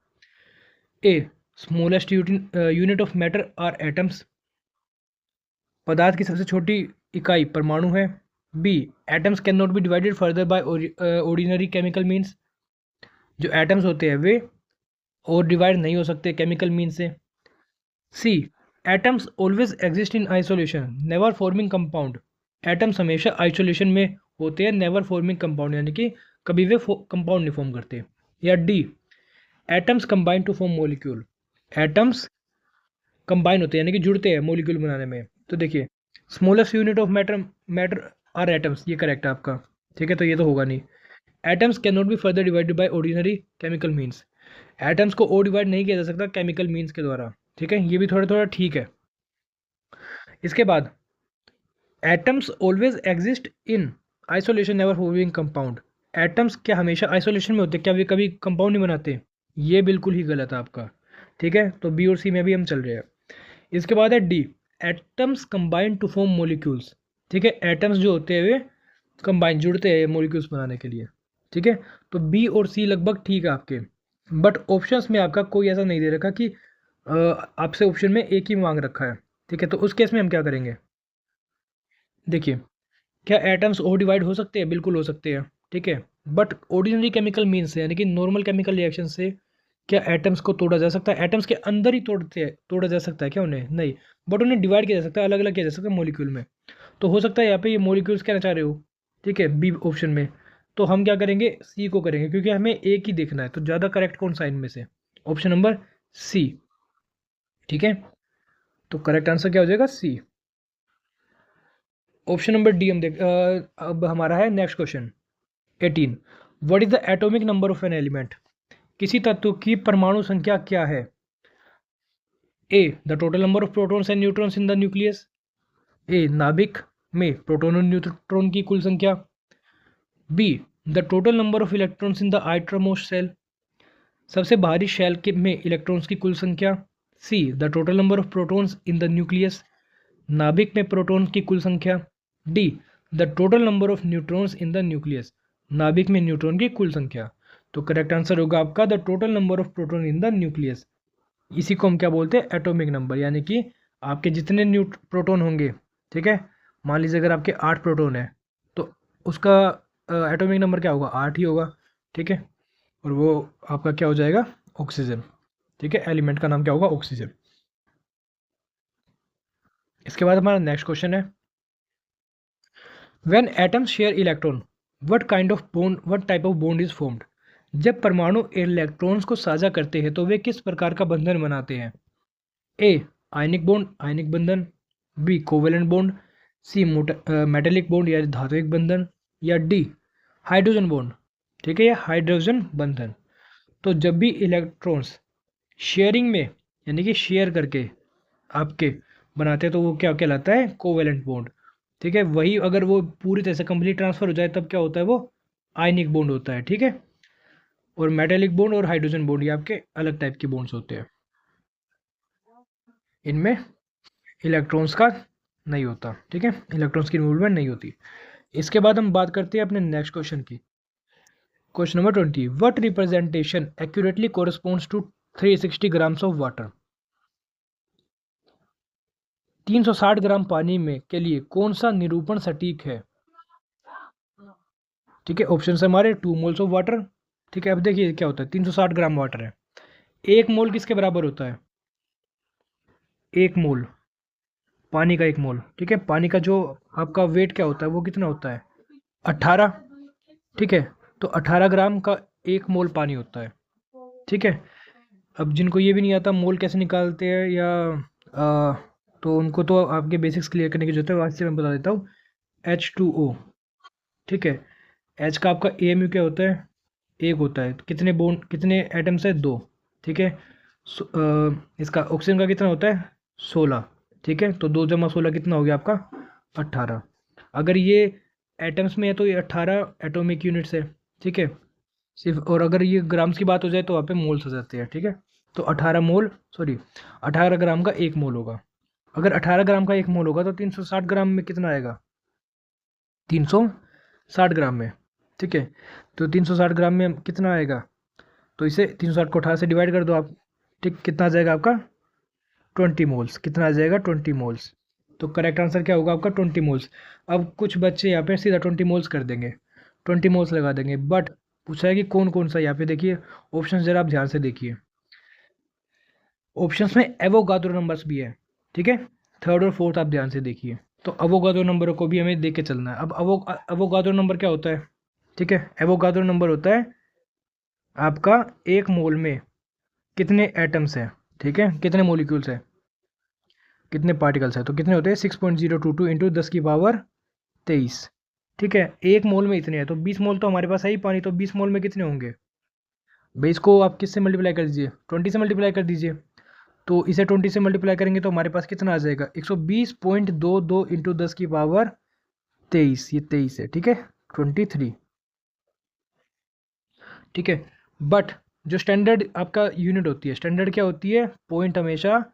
A, smallest unit of matter are atoms, पदार्थ की सबसे छोटी इकाई परमाणु है। B, atoms can not be divided further by ordinary chemical means, जो एटम्स होते हैं वे और डिवाइड नहीं हो सकते केमिकल मीन से। C, atoms always exist in isolation never forming compound, atoms हमेशा आइसोलेशन में होते हैं नेवर फॉर्मिंग कंपाउंड, यानी कि कभी वे कंपाउंड नहीं फॉर्म करते। या D, atoms combine to form molecule, atoms combine होते हैं यानी कि जुड़ते हैं मॉलिक्यूल बनाने में। तो देखिए, smallest unit of matter matter are atoms, ये करेक्ट है आपका। ठीक है, तो ये तो होगा नहीं। Atoms can not be further divided by ordinary chemical means, atoms को और डिवाइड नहीं किया जा सकता केमिकल मीन्स के द्वारा। ठीक है, ये भी थोड़ा थोड़ा ठीक है। इसके बाद, atoms always exist in isolation never forming compound, atoms क्या हमेशा आइसोलेशन में होते हैं, क्या वे कभी कंपाउंड नहीं बनाते। ये बिल्कुल ही गलत है आपका। ठीक है, तो बी और सी में भी हम चल रहे हैं। इसके बाद है D, atoms combine to form molecules. ठीक है, एटम्स जो होते हैं वे कंबाइन जुड़ते हैं मोलिक्यूल्स बनाने के लिए। ठीक है, तो बी और सी लगभग ठीक है आपके, बट ऑप्शंस में आपका कोई ऐसा नहीं दे रखा कि आपसे ऑप्शन में एक ही मांग रखा है। ठीक है, तो उस केस में हम क्या करेंगे, देखिए, क्या एटम्स और डिवाइड हो सकते हैं, बिल्कुल हो सकते हैं। ठीक है, बट ऑर्डिनरी केमिकल मीन से यानी कि नॉर्मल केमिकल रिएक्शन से क्या एटम्स को तोड़ा जा सकता है, एटम्स के अंदर ही तोड़ा जा सकता है क्या उन्हें, नहीं, बट उन्हें डिवाइड किया जा सकता है, अलग अलग किया जा सकता है मॉलिक्यूल में। तो हो सकता है यहाँ पे ये मॉलिक्यूल्स कहना चाह रहे हो। ठीक है, बी ऑप्शन में। तो हम क्या करेंगे, सी को करेंगे, क्योंकि हमें एक ही देखना है। तो ज़्यादा करेक्ट कौन सा इनमें से, ऑप्शन नंबर सी। ठीक है, तो करेक्ट आंसर क्या हो जाएगा, सी। ऑप्शन नंबर डी हम देख अब हमारा है next question 18, what is the atomic number of an element, किसी तत्व की परमाणु संख्या क्या है। A, the total number of protons and neutrons in the nucleus, A, नाभिक में प्रोटॉन और न्यूट्रॉन की कुल संख्या। B, the total number of electrons in the outermost shell, सबसे बाहरी शेल के में इलेक्ट्रॉन्स की कुल संख्या। C, the total number of protons in the nucleus, नाभिक में प्रोटॉन की कुल संख्या। D, the total number of neutrons in the nucleus, नाभिक में न्यूट्रॉन की कुल संख्या। तो करेक्ट आंसर होगा आपका the total number of proton in the nucleus. इसी को हम क्या बोलते हैं, एटॉमिक नंबर, यानी कि आपके जितने प्रोटॉन होंगे। ठीक है, मान लीजिए अगर आपके 8 प्रोटॉन है तो उसका एटॉमिक नंबर क्या होगा, 8 ही होगा। ठीक है, और वो आपका क्या हो जाएगा, ऑक्सीजन। ठीक है, एलिमेंट का नाम क्या होगा, ऑक्सीजन। इसके बाद हमारा नेक्स्ट क्वेश्चन है, when atoms share electron what type of bond is formed, जब परमाणु इलेक्ट्रॉन्स को साझा करते हैं तो वे किस प्रकार का बंधन बनाते हैं। ए, आयनिक बॉन्ड, आयनिक बंधन। B, covalent bond. C, metallic bond या धात्विक बंधन। या डी, हाइड्रोजन बॉन्ड। ठीक है, या हाइड्रोजन बंधन। तो जब भी इलेक्ट्रॉन्स शेयरिंग में यानी कि शेयर करके आपके बनाते हैं तो वो क्या कहलाता है, कोवेलेंट बॉन्ड। ठीक है, वही अगर वो पूरी तरह से कंप्लीट ट्रांसफर हो जाए तब क्या होता है, वो आयनिक बॉन्ड होता है। ठीक है, और मेटेलिक बॉन्ड और हाइड्रोजन बॉन्ड ये आपके अलग टाइप के बॉन्ड्स होते हैं, इनमें इलेक्ट्रॉन्स का नहीं होता। ठीक है, इलेक्ट्रॉन्स की मूवमेंट नहीं होती। इसके बाद हम बात करते हैं अपने नेक्स्ट क्वेश्चन की। Question number 20, what representation accurately corresponds to 360 grams of water, 360 gram पानी में के लिए कौन सा निरूपण सटीक है। ठीक है, ऑप्शन है हमारे 2 मोल्स ऑफ वाटर। ठीक है, अब देखिए क्या होता है, 360 ग्राम वाटर है, एक मोल किसके बराबर होता है, एक मोल पानी का, एक मोल। ठीक है, पानी का जो आपका वेट क्या होता है वो कितना होता है, 18। ठीक है, तो 18 ग्राम का एक मोल पानी होता है। ठीक है, अब जिनको ये भी नहीं आता मोल कैसे निकालते हैं या तो उनको तो आपके बेसिक्स क्लियर करने की जरूरत है, वास्तव में मैं बता देता हूँ। H2O। ठीक है, H का आपका AMU क्या होता है, एक होता है। कितने बॉन्ड, कितने एटम्स है, 2। ठीक है, इसका ऑक्सीजन का कितना होता है, 16। ठीक है, तो 2 जमा 16 कितना हो गया आपका, 18। अगर ये एटम्स में है तो ये 18 एटॉमिक यूनिट्स है, ठीक है सिर्फ। और अगर ये ग्राम्स की बात हो जाए तो वहाँ पे मोल्स हो जाते हैं, ठीक है। तो 18 ग्राम का एक मोल होगा। अगर 18 ग्राम का एक मोल होगा तो 360 ग्राम में कितना आएगा? 360 ग्राम में, ठीक है। तो 360 ग्राम में कितना आएगा? तो इसे 360 को 18 से डिवाइड कर दो आप, ठीक। कितना आ जाएगा आपका? 20 मोल्स। कितना आ जाएगा? 20 मोल्स। तो करेक्ट आंसर क्या होगा आपका? 20 मोल्स। अब कुछ बच्चे यहाँ पे सीधा 20 मोल्स कर देंगे, 20 मोल्स लगा देंगे, बट पूछा है कि कौन कौन सा। यहाँ पे देखिए ऑप्शन जरा आप ध्यान से देखिए। ऑप्शंस में एवोगाद्रो नंबर्स भी है, ठीक है। थर्ड और फोर्थ आप ध्यान से देखिए। तो अवोगाद्रो नंबरों को भी हमें देख के चलना है। अब अवोगाद्रो नंबर क्या होता है, ठीक है। एवोगाद्रो नंबर होता है आपका एक मोल में कितने एटम्स हैं, ठीक है, कितने मोलिक्यूल्स हैं, कितने पार्टिकल्स हैं। तो कितने होते हैं? 6.022 इंटू 10⁻23, ठीक है। एक मोल में इतने हैं, तो 20 मोल तो हमारे पास है ही पानी, तो 20 मोल में कितने होंगे? भाई इसको आप किससे मल्टीप्लाई कर दीजिए? 20 से मल्टीप्लाई कर दीजिए। तो इसे 20 से मल्टीप्लाई करेंगे तो हमारे पास कितना आ जाएगा? 120.22 इंटू 10⁻23, ये 23 है, ठीक है, 23, ठीक है। बट जो स्टैंडर्ड आपका यूनिट होती है, स्टैंडर्ड क्या होती है? पॉइंट हमेशा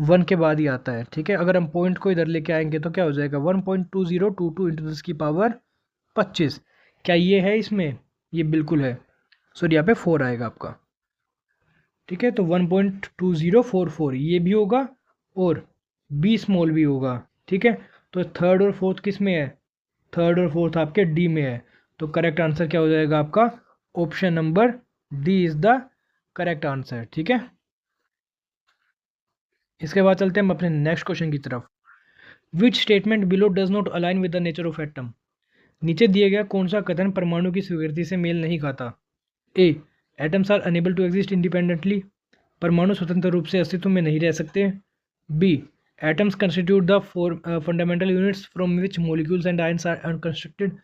1 के बाद ही आता है, ठीक है। अगर हम पॉइंट को इधर लेके आएंगे तो क्या हो जाएगा? 1.2022 इंटू 10⁻25। क्या ये है इसमें? ये बिल्कुल है। सॉरी, यहाँ पे 4 आएगा आपका, ठीक है। तो 1.2044 ये भी होगा और 20 मोल भी होगा, ठीक है। तो थर्ड और फोर्थ किस में है? थर्ड और फोर्थ आपके डी में है। तो करेक्ट आंसर क्या हो जाएगा आपका? Option number D is the correct answer, ठीक है। इसके बाद चलते हैं हम अपने नेक्स्ट क्वेश्चन की तरफ। Which statement below does not align with the nature of atom. नीचे दिए गया कौन सा कथन परमाणु की स्वीकृति से मेल नहीं खाता? A, atoms are unable to exist independently. परमाणु स्वतंत्र रूप से अस्तित्व में नहीं रह सकते। B, atoms constitute the fundamental units from which molecules and ions are unconstructed.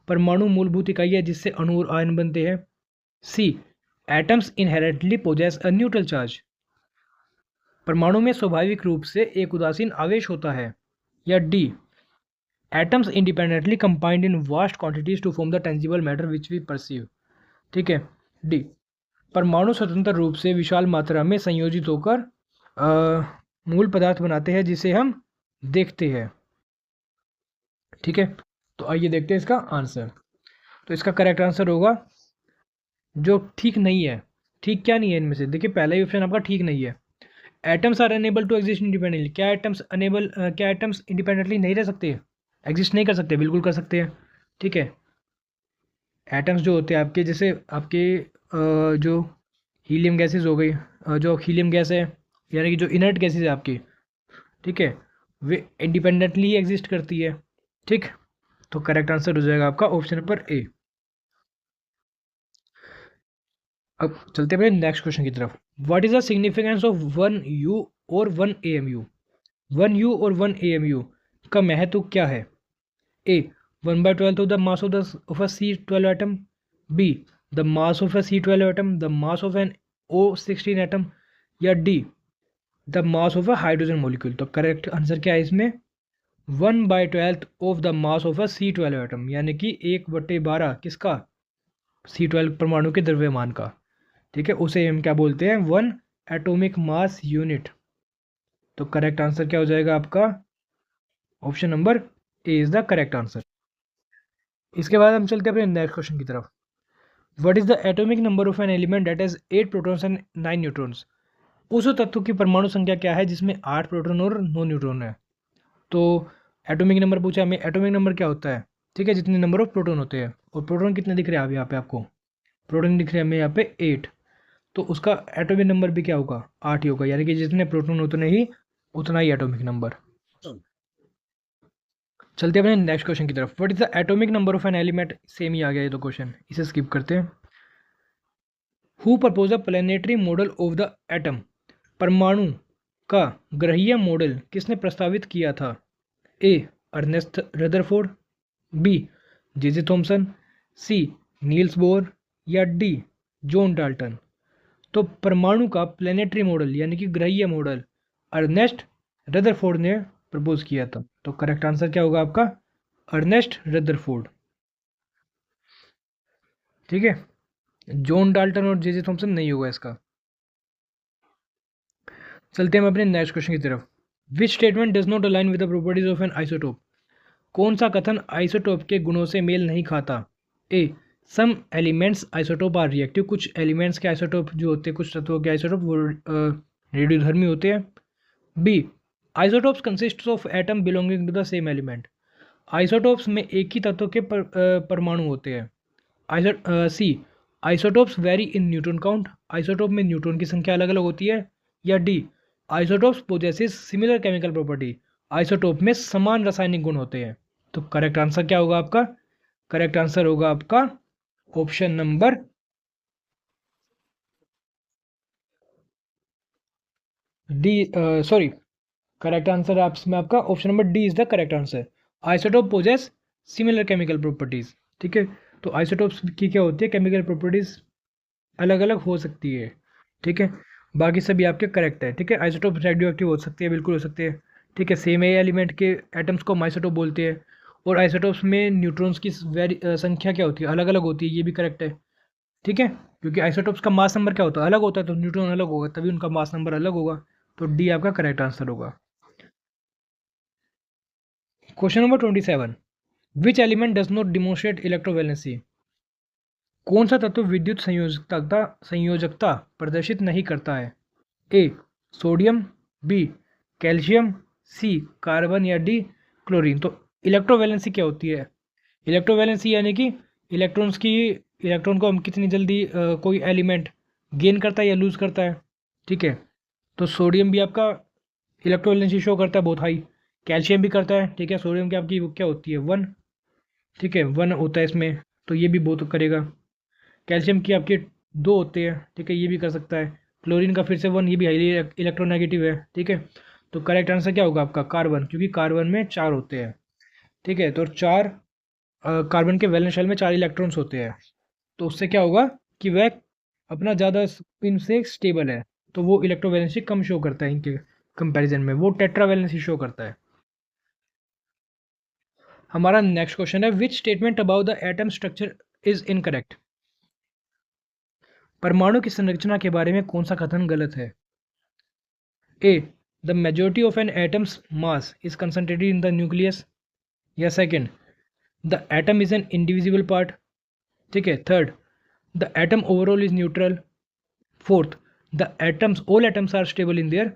परमाणु मूलभूत इकाई है जिससे अणु और आयन बनते हैं। C, atoms inherently possess a neutral charge. परमाणु में स्वाभाविक रूप से एक उदासीन आवेश होता है। या D, atoms independently combined in vast quantities to form the tangible matter which we perceive. ठीक है, डी, परमाणु स्वतंत्र रूप से विशाल मात्रा में संयोजित होकर मूल पदार्थ बनाते हैं जिसे हम देखते हैं। ठीक है, तो आइए देखते हैं इसका आंसर। तो इसका करेक्ट आंसर होगा जो ठीक नहीं है। ठीक क्या नहीं है इनमें से? देखिए पहला ही ऑप्शन आपका ठीक नहीं है। Atoms are unable to exist independently. क्या एटम्स इंडिपेंडेंटली नहीं रह सकते? एग्जिस्ट नहीं कर सकते? बिल्कुल कर सकते हैं। ठीक है, एटम्स जो होते हैं आपके, जैसे आपके जो हीलियम गैसेज हो गई, जो हीलियम गैस है यानी कि जो इनर्ट गैसेज है आपकी, ठीक है, वे इंडिपेंडेंटली ही एग्जिस्ट करती है। ठीक, तो करेक्ट आंसर हो जाएगा आपका ऑप्शन नंबर ए। अब चलते हैं नेक्स्ट क्वेश्चन की तरफ। What is the significance of 1U और 1AMU? 1U और 1AMU का महत्व क्या है? ए, 1/12 of the mass of a C12 atom. B, the mass of a C12 atom, the mass of an O16 atom. या D, the mass of a hydrogen molecule. तो correct answer क्या है इसमें? 1/12 of the mass of a C12 atom, यानी कि 1/12 किसका? C12 परमाणु के द्रव्यमान का। ठीक है, उसे हम क्या बोलते हैं? 1 एटॉमिक मास यूनिट। तो करेक्ट आंसर क्या हो जाएगा आपका? Option number A is the correct answer. इसके बाद हम चलते हैं अपने नेक्स्ट क्वेश्चन की तरफ। What is the atomic number of an element that has 8 protons and 9 neutrons? उस तत्व की परमाणु संख्या क्या है जिसमें 8 प्रोटॉन और 9 न्यूट्रॉन है? तो एटॉमिक नंबर पूछा हमें। एटॉमिक नंबर क्या होता है? ठीक है, जितने नंबर ऑफ प्रोटॉन होते हैं। और प्रोटॉन कितने दिख रहे हैं यहाँ पे आपको? प्रोटॉन दिख रहे हैं हमें यहाँ पे 8। तो उसका एटॉमिक नंबर भी क्या होगा? 8 ही होगा, यानी कि जितने प्रोटॉन उतना ही एटॉमिक नंबर। चलते हैं अपने नेक्स्ट क्वेश्चन की तरफ। What is the atomic number of an element? Same ही आ गया ये तो क्वेश्चन, इसे स्किप करते हैं। Who propose the planetary model of the atom? परमाणु का ग्रहीय मॉडल किसने प्रस्तावित किया था? A, Ernest Rutherford. B, J Thomson. C, Niels Bohr. या डी, जॉन डाल्टन। तो परमाणु का प्लैनेटरी मॉडल यानी कि ग्रहीय मॉडल अर्नेस्ट रदरफोर्ड ने प्रपोज किया था। तो करेक्ट आंसर क्या होगा आपका? Ernest Rutherford. ठीक है, जॉन डाल्टन और जे थॉमसन नहीं होगा इसका। चलते हैं हम अपने नेक्स्ट क्वेश्चन की तरफ। Which statement does not align with the properties of N isotope. कौन सा कथन आइसोटोप के गुणों से मेल नहीं खाता। A, some elements isotope are reactive, कुछ एलिमेंट्स के आइसोटोप जो होते हैं, कुछ तत्वों के आइसोटोप वो रेडियोधर्मी होते हैं। B, isotopes consist of atom belonging to the same element, isotopes में एक ही तत्व के परमाणु होते हैं। C, isotopes vary in neutron count, isotope में न्यूट्रॉन की संख्या अलग अलग होती है। या D, isotopes possesses similar chemical property, isotope में समान रासायनिक गुण होते हैं। तो करेक्ट आंसर क्या होगा आपका? करेक्ट आंसर होगा आपका option number D. Sorry, correct answer आपका option number D is the correct answer. Isotope possess similar chemical properties. ठीक है, तो आइसोटोप्स की क्या होती है, केमिकल प्रॉपर्टीज अलग अलग हो सकती है। ठीक है, बाकी सभी आपके करेक्ट है। ठीक है, आइसोटोप रेडियो एक्टिव हो सकती है, बिल्कुल हो सकती है। ठीक है, सेम एलिमेंट के एटम्स को हम आइसोटोप बोलते हैं, और आइसोटोप्स में न्यूट्रॉन्स की संख्या क्या होती है, अलग अलग होती है, ये भी करेक्ट है। ठीक है, क्योंकि आइसोटोप्स का मास नंबर क्या होता है, अलग होता है, तो न्यूट्रॉन अलग होगा तभी उनका मास नंबर अलग होगा। तो डी आपका करेक्ट आंसर होगा। Question number 27, which element does not demonstrate electrovalency. कौन सा तत्व विद्युत संयोजकता प्रदर्शित नहीं करता है। ए, सोडियम, बी, कैल्शियम, सी, कार्बन, या डी, क्लोरीन। तो इलेक्ट्रोवैलेंसी क्या होती है? इलेक्ट्रोवैलेंसी यानी कि इलेक्ट्रॉन को हम कितनी जल्दी कोई एलिमेंट गेन करता है या लूज करता है। ठीक है, तो सोडियम भी आपका इलेक्ट्रोवैलेंसी शो करता है बहुत हाई, कैल्शियम भी करता है। ठीक है, सोडियम की आपकी क्या होती है 1। ठीक है, 1 होता है इसमें, तो ये भी बहुत करेगा। कैल्शियम की आपके 2 होते हैं। ठीक है, ये भी कर सकता है। क्लोरीन का फिर से 1, ये भी हाईली इलेक्ट्रोनेगेटिव है। ठीक है, तो करेक्ट आंसर क्या होगा आपका? कार्बन, क्योंकि कार्बन में 4 होते हैं। ठीक है, तो 4 कार्बन के वैलेंस शेल में 4 इलेक्ट्रॉन्स होते हैं, तो उससे क्या होगा कि वह अपना ज़्यादा स्पिन से स्टेबल है, तो वो इलेक्ट्रोवैलेंसी कम शो करता है इनके कंपैरिजन में, वो टेट्रावैलेंसी शो करता है। हमारा नेक्स्ट क्वेश्चन है, which statement about the atom structure is incorrect. परमाणु की संरचना के बारे में कौन सा कथन गलत है। A, the majority of an atom's mass is concentrated in the nucleus. या second, the atom is an indivisible part. ठीक है, third, the atom overall is neutral. Fourth, the atoms all atoms are stable in their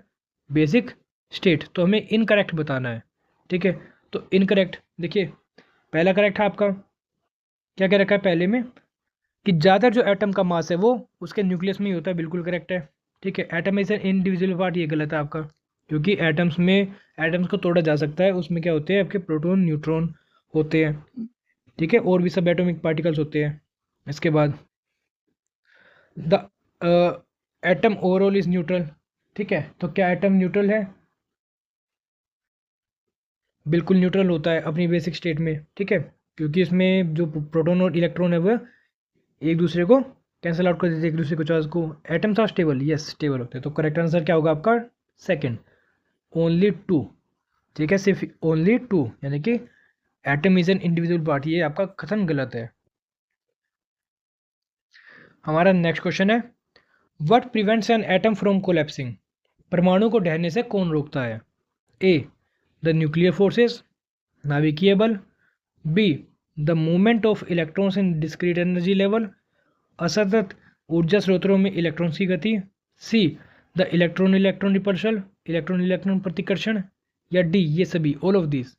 basic state. तो हमें incorrect बताना है। ठीक है, तो इनकरेक्ट देखिए, पहला करेक्ट है आपका, क्या कह रखा है पहले में कि ज़्यादातर जो एटम का मास है वो उसके न्यूक्लियस में ही होता है, बिल्कुल करेक्ट है। ठीक है, एटम इज एन इनडिविजुअल पार्ट, ये गलत है आपका, क्योंकि एटम्स को तोड़ा जा सकता है, उसमें क्या होते हैं आपके प्रोटॉन न्यूट्रॉन होते हैं। ठीक है, और भी सब एटॉमिक पार्टिकल्स होते हैं। इसके बाद the atom overall is neutral. ठीक है, तो क्या एटम न्यूट्रल है? बिल्कुल न्यूट्रल होता है अपनी बेसिक स्टेट में। ठीक है, क्योंकि इसमें जो प्रोटॉन और इलेक्ट्रॉन है वो एक दूसरे को कैंसिल आउट कर देते हैं, एक दूसरे को चार्ज को। Atoms are stable, yes stable होते हैं। तो करेक्ट आंसर क्या होगा आपका? Second, only 2। ठीक है, सिर्फ ओनली 2, यानी कि atom is an individual part, ये आपका कथन गलत है। हमारा नेक्स्ट क्वेश्चन है, what prevents an atom from collapsing. परमाणु को ढहने से कौन रोकता है। ए, द न्यूक्लियर फोर्सेस, नाभिकीय बल। B, the movement of electrons in discrete energy level, असतत ऊर्जा स्रोतों में इलेक्ट्रॉन्स की गति। C, the electron electron repulsion, electron electron प्रतिकर्षण। या डी, ये सभी, ऑल ऑफ दिस।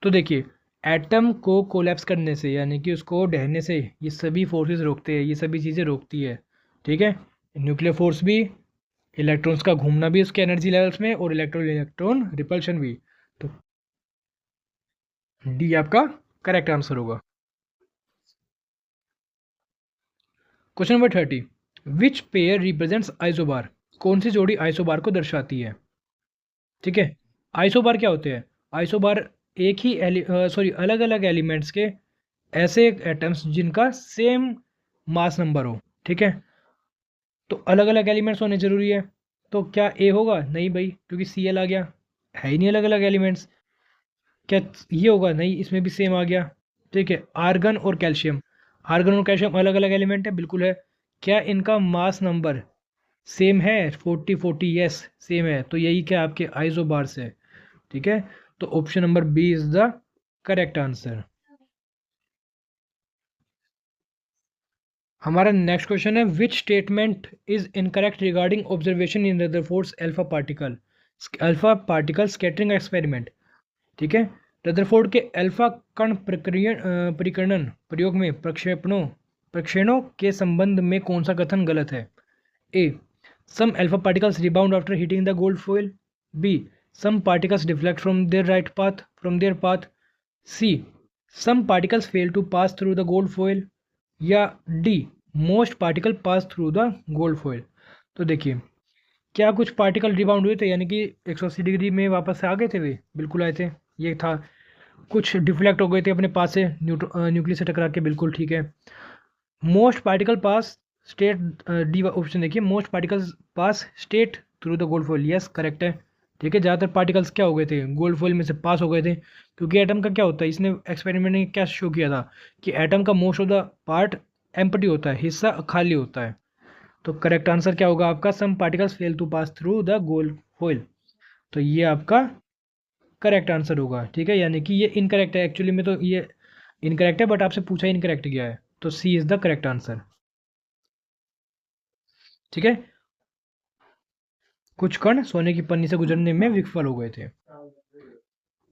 तो देखिए, एटम को कोलैप्स करने से यानी कि उसको ढहने से ये सभी फोर्सेस रोकते हैं, ये सभी चीज़ें रोकती है। ठीक है, न्यूक्लियर फोर्स भी, इलेक्ट्रॉन्स का घूमना भी उसके एनर्जी लेवल्स में, और इलेक्ट्रॉन इलेक्ट्रॉन रिपल्शन भी। तो डी आपका करेक्ट आंसर होगा। Question number 30, which pair represents isobar. कौन सी जोड़ी आइसोबार को दर्शाती है। ठीक है, आइसोबार क्या होते हैं? आइसोबार एक ही अलग अलग एलिमेंट्स के ऐसे एटम्स जिनका सेम मास नंबर हो। ठीक है, तो अलग अलग एलिमेंट्स होने जरूरी है। तो क्या ए होगा? नहीं भाई, क्योंकि सी एल आ गया, है ही नहीं अलग अलग एलिमेंट्स। क्या ये होगा? नहीं, इसमें भी सेम आ गया। ठीक है, आर्गन और कैल्शियम, आर्गन और कैल्शियम अलग अलग एलिमेंट है, बिल्कुल है। क्या इनका मास नंबर सेम है? 40 40, यस सेम है, तो यही क्या आपके आइसोबार्स है। ठीक है, तो option number B is the correct answer. हमारा नेक्स्ट क्वेश्चन है, which statement is incorrect regarding observation in Rutherford's alpha particle scattering experiment. ठीक है, रदरफोर्ड के अल्फा कण परिकर्णन प्रयोग में प्रक्षेपणों के संबंध में कौन सा कथन गलत है? A, some alpha particles rebound after hitting the gold foil. B, some particles deflect from their path. C, some particles fail to pass through the gold foil. या D, most particle pass through the gold foil. तो देखिए, क्या कुछ particle rebound हुए थे, यानी कि 180 degree में वापस से आ गए थे, वे बिल्कुल आए थे, ये था। कुछ डिफ्लेक्ट हो गए थे अपने पास से न्यूक्लियस से टकरा के, बिल्कुल ठीक है। Most particle pass state, D option देखिए, most particles pass state through the gold foil, yes correct है। ठीक है, ज़्यादातर पार्टिकल्स क्या हो गए थे, गोल्ड फॉइल में से पास हो गए थे, क्योंकि एटम का क्या होता है, इसने एक्सपेरिमेंट में क्या शो किया था कि एटम का most of the part empty होता है, हिस्सा खाली होता है। तो करेक्ट आंसर क्या होगा आपका? Some particles fail to pass through the gold foil. तो ये आपका करेक्ट आंसर होगा। ठीक है, यानी कि ये इनकरेक्ट है, एक्चुअली में तो ये इनकरेक्ट है, बट आपसे पूछा इनकरेक्ट गया है, तो सी इज द करेक्ट आंसर। ठीक है, कुछ कण सोने की पन्नी से गुजरने में विफल हो गए थे।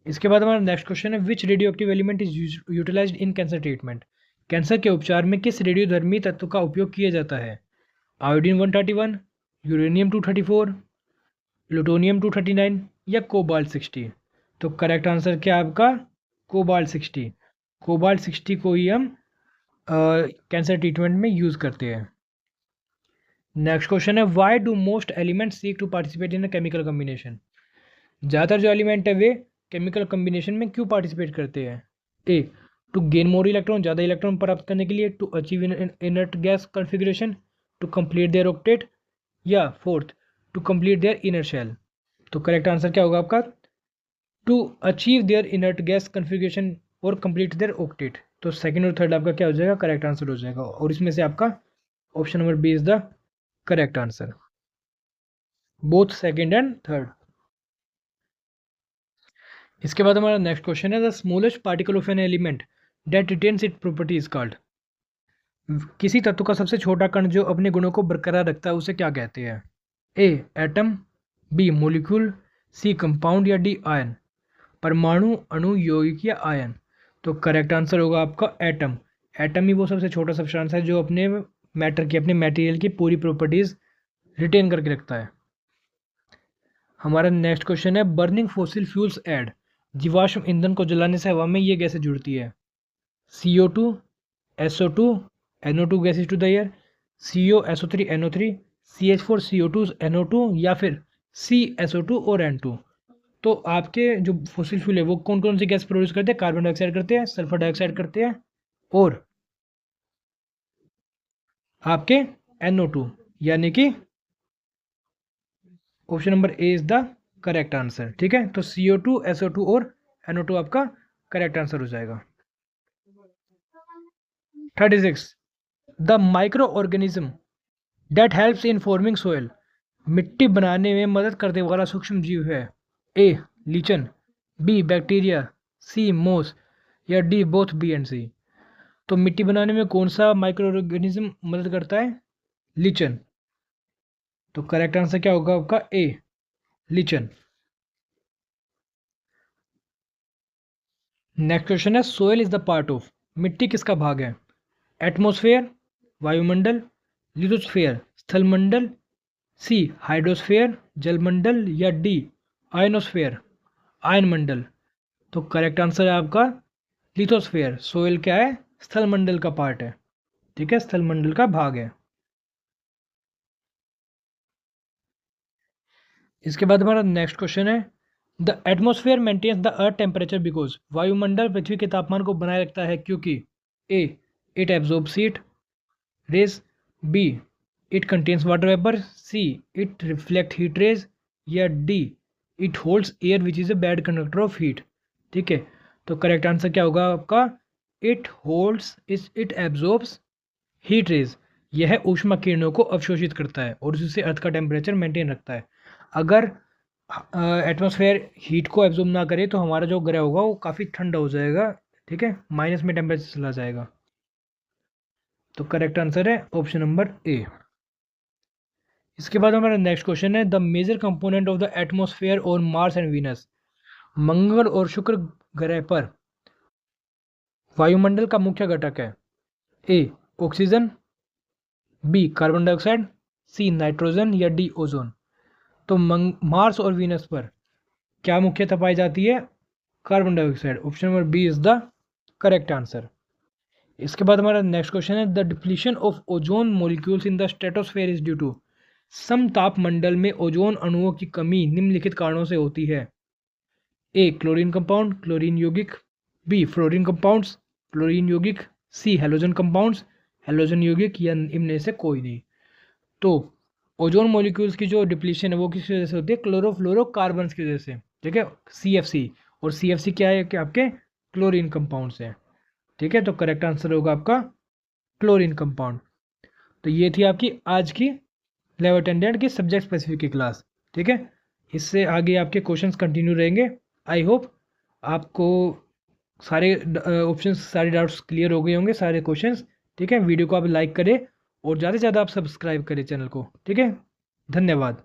इसके बाद हमारा नेक्स्ट क्वेश्चन है, which radioactive element is utilized in cancer treatment. Cancer के उपचार में किस रेडियोधर्मी तत्व का उपयोग किया जाता है? आयोडीन 131, यूरेनियम 234, प्लूटोनियम 239 या कोबाल्ट 60। तो करेक्ट आंसर क्या है आपका? कोबाल्ट 60। कोबाल्ट 60 को ही हम कैंसर ट्रीटमेंट में यूज़ करते हैं। नेक्स्ट क्वेश्चन है, why do most element seek to participate in a chemical combination. ज़्यादातर जो एलिमेंट है वे केमिकल कम्बिनेशन में क्यों पार्टिसिपेट करते हैं? A, to gain more electron, ज़्यादा इलेक्ट्रॉन प्राप्त करने के लिए। To achieve inert gas configuration. To complete their octet. या fourth, to complete their inner shell. तो करेक्ट आंसर क्या होगा आपका? To achieve their inert gas configuration और कंप्लीट देयर ऑक्टेट। तो सेकंड और थर्ड आपका क्या हो जाएगा? करेक्ट आंसर हो जाएगा, और इसमें से आपका option number B is the correct answer, both second and third. इसके बाद हमारा नेक्स्ट क्वेश्चन है, the smallest particle of an element that retains it property is called. किसी तत्व का सबसे छोटा कण जो अपने गुणों को बरकरार रखता है उसे क्या कहते हैं? A, atom. B, molecule. C, compound. या डी, आयन। परमाणु, अणु, यौगिक या आयन। तो करेक्ट आंसर होगा आपका एटम। एटम ही वो सबसे छोटा सब्सटेंस है जो अपने मैटर की, अपने मटेरियल की पूरी प्रॉपर्टीज रिटेन करके रखता है। हमारा नेक्स्ट क्वेश्चन है, बर्निंग फॉसिल फ्यूल्स ऐड। जीवाश्म ईंधन को जलाने से हवा में ये गैसें जुड़ती है? CO2, SO2, NO2 gases to the air, CO, SO3, NO3, CH4, CO2, NO2 या फिर CSO2 और N2। तो आपके जो फॉसिल फ्यूल है वो कौन कौन सी गैस प्रोड्यूस करते हैं? कार्बन डाइऑक्साइड करते हैं, सल्फर डाइऑक्साइड करते हैं, और आपके NO2, यानी कि option number A is the correct answer. ठीक है, तो CO2, SO2 और NO2 आपका करेक्ट आंसर हो जाएगा। 36, the micro organism that helps in forming soil. मिट्टी बनाने में मदद करने वाला सूक्ष्म जीव है? ए, लीचन। B, bacteria. सी, मोस। या डी, बोथ बी एंड सी। तो मिट्टी बनाने में कौन सा माइक्रो ऑर्गेनिज्म मदद करता है? लीचन। तो करेक्ट आंसर क्या होगा आपका? ए, लीचन। नेक्स्ट क्वेश्चन है, soil is the part of. मिट्टी किसका भाग है? एटमोस्फेयर, वायुमंडल, लिथोस्फेयर, स्थलमंडल, सी, हाइड्रोस्फेयर, जलमंडल, या डी, आयनोस्फेयर, आयनमंडल। तो करेक्ट आंसर है आपका लिथोस्फेयर। सोयल क्या है? स्थलमंडल का पार्ट है। ठीक है, स्थलमंडल का भाग है। इसके बाद हमारा नेक्स्ट क्वेश्चन है, the atmosphere maintains the earth temperature because. वायुमंडल पृथ्वी के तापमान को बनाए रखता है क्योंकि A, it absorbs heat rays. B, it contains water vapour. C, it reflect heat rays. या D, it holds air which is a bad conductor of heat. ठीक है, तो करेक्ट आंसर क्या होगा आपका? It holds it absorbs heat rays. यह ऊष्मा किरणों को अवशोषित करता है और उससे अर्थ का टेम्परेचर मेंटेन रखता है। अगर एटमॉस्फेयर हीट को एब्जॉर्ब ना करे तो हमारा जो ग्रह होगा वो काफ़ी ठंडा हो जाएगा, ठीक है, माइनस में टेम्परेचर चला जाएगा। तो करेक्ट आंसर है ऑप्शन नंबर ए। इसके बाद हमारा नेक्स्ट क्वेश्चन है, the major component of the atmosphere और मार्स एंड वीनस। मंगल और शुक्र ग्रह पर वायुमंडल का मुख्य घटक है। A oxygen, B carbon dioxide, C nitrogen या डी ओजोन। तो मार्स और वीनस पर क्या मुख्यतः पाई जाती है? Carbon dioxide. Option number B is the correct answer. इसके बाद हमारा नेक्स्ट क्वेश्चन है, the depletion of ozone molecules in the stratosphere is due to. समताप मंडल में ओजोन अणुओं की कमी निम्नलिखित कारणों से होती है। ए क्लोरीन कंपाउंड, क्लोरीन यौगिक, बी फ्लोरीन कंपाउंड्स, फ्लोरीन यौगिक, सी हेलोजन कंपाउंड्स, हेलोजन यौगिक या इनमें से कोई नहीं। तो ओजोन मॉलिक्यूल्स की जो डिप्लीशन है वो किस वजह से होती है? क्लोरोफ्लोरोकार्बन्स की वजह से, ठीक है, CFC। और CFC क्या है कि आपके क्लोरीन कंपाउंड्स हैं, ठीक है, तो करेक्ट आंसर होगा आपका क्लोरीन कंपाउंड। तो ये थी आपकी आज की 11th स्टैंडर्ड की सब्जेक्ट स्पेसिफिक की क्लास, ठीक है। इससे आगे आपके क्वेश्चंस कंटिन्यू रहेंगे। आई होप आपको सारे ऑप्शंस, सारे डाउट्स क्लियर हो गए होंगे, सारे क्वेश्चंस, ठीक है। वीडियो को आप लाइक करें और ज़्यादा से ज़्यादा आप सब्सक्राइब करें चैनल को, ठीक है। धन्यवाद।